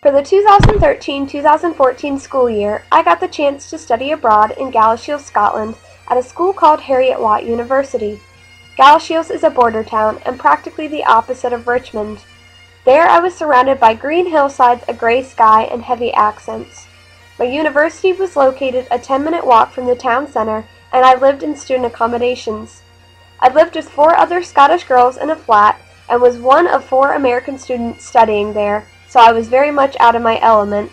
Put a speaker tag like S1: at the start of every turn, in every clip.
S1: For the 2013-2014 school year, I got the chance to study abroad in Galashiels, Scotland, at a school called Heriot-Watt University. Galashiels is a border town and practically the opposite of Richmond. There I was surrounded by green hillsides, a gray sky, and heavy accents. My university was located a 10-minute walk from the town center, and I lived in student accommodations. I lived with 4 other Scottish girls in a flat and was one of 4 American students studying there, so I was very much out of my element.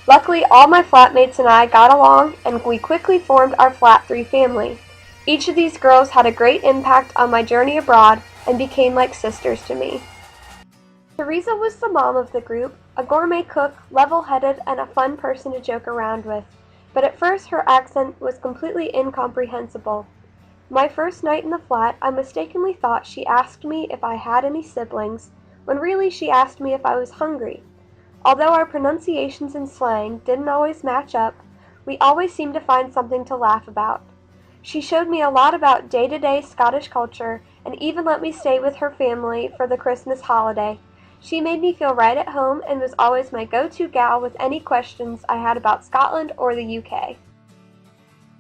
S1: Luckily, all my flatmates and I got along, and we quickly formed our Flat 3 family. Each of these girls had a great impact on my journey abroad and became like sisters to me. Teresa was the mom of the group, a gourmet cook, level-headed, and a fun person to joke around with, but at first her accent was completely incomprehensible. My first night in the flat, I mistakenly thought she asked me if I had any siblings, when really she asked me if I was hungry. Although our pronunciations and slang didn't always match up, we always seemed to find something to laugh about. She showed me a lot about day-to-day Scottish culture and even let me stay with her family for the Christmas holiday. She made me feel right at home and was always my go-to gal with any questions I had about Scotland or the UK.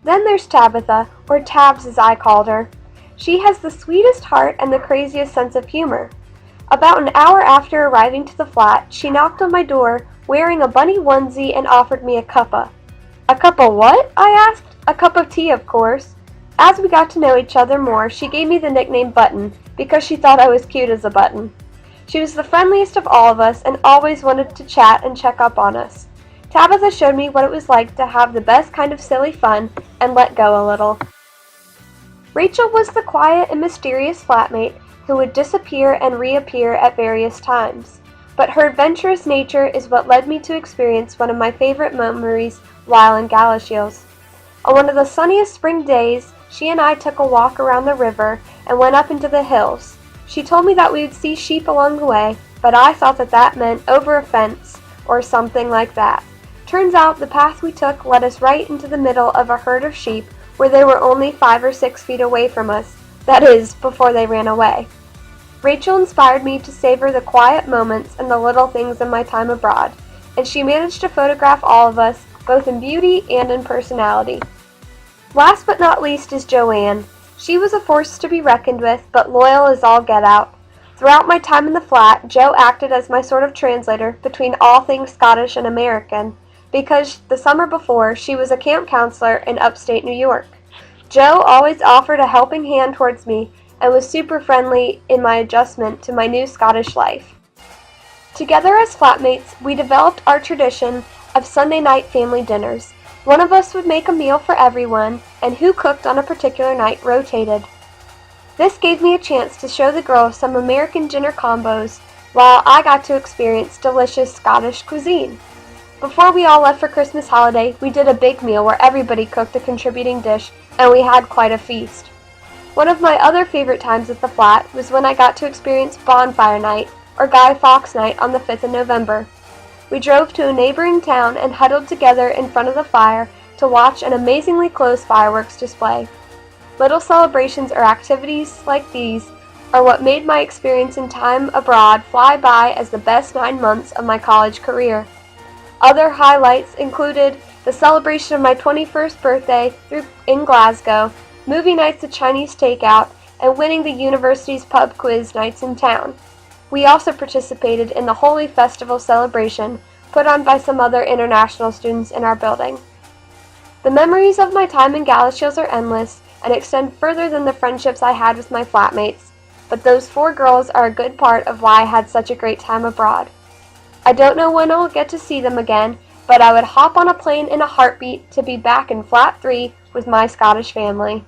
S1: Then there's Tabitha, or Tabs as I called her. She has the sweetest heart and the craziest sense of humor. About an hour after arriving to the flat, she knocked on my door wearing a bunny onesie and offered me a cuppa. A cuppa what? I asked. A cup of tea, of course. As we got to know each other more, she gave me the nickname Button because she thought I was cute as a button. She was the friendliest of all of us and always wanted to chat and check up on us. Tabitha showed me what it was like to have the best kind of silly fun and let go a little. Rachel was the quiet and mysterious flatmate who would disappear and reappear at various times. But her adventurous nature is what led me to experience one of my favorite memories while in Galashiels. On one of the sunniest spring days, she and I took a walk around the river and went up into the hills. She told me that we would see sheep along the way, but I thought that meant over a fence or something like that. Turns out the path we took led us right into the middle of a herd of sheep where they were only 5 or 6 feet away from us. That is, before they ran away. Rachel inspired me to savor the quiet moments and the little things in my time abroad, and she managed to photograph all of us, both in beauty and in personality. Last but not least is Joanne. She was a force to be reckoned with, but loyal as all get out. Throughout my time in the flat, Jo acted as my sort of translator between all things Scottish and American, because the summer before, she was a camp counselor in upstate New York. Jo always offered a helping hand towards me and was super friendly in my adjustment to my new Scottish life. Together as flatmates, we developed our tradition of Sunday night family dinners. One of us would make a meal for everyone, and who cooked on a particular night rotated. This gave me a chance to show the girls some American dinner combos, while I got to experience delicious Scottish cuisine. Before we all left for Christmas holiday, we did a big meal where everybody cooked a contributing dish, and we had quite a feast. One of my other favorite times at the flat was when I got to experience Bonfire Night, or Guy Fawkes Night, on the 5th of November. We drove to a neighboring town and huddled together in front of the fire to watch an amazingly close fireworks display. Little celebrations or activities like these are what made my experience in time abroad fly by as the best 9 months of my college career. Other highlights included the celebration of my 21st birthday in Glasgow, movie nights at Chinese takeout, and winning the university's pub quiz nights in town. We also participated in the Holy Festival celebration put on by some other international students in our building. The memories of my time in Galashiels are endless and extend further than the friendships I had with my flatmates, but those 4 girls are a good part of why I had such a great time abroad. I don't know when I'll get to see them again, but I would hop on a plane in a heartbeat to be back in Flat 3 with my Scottish family.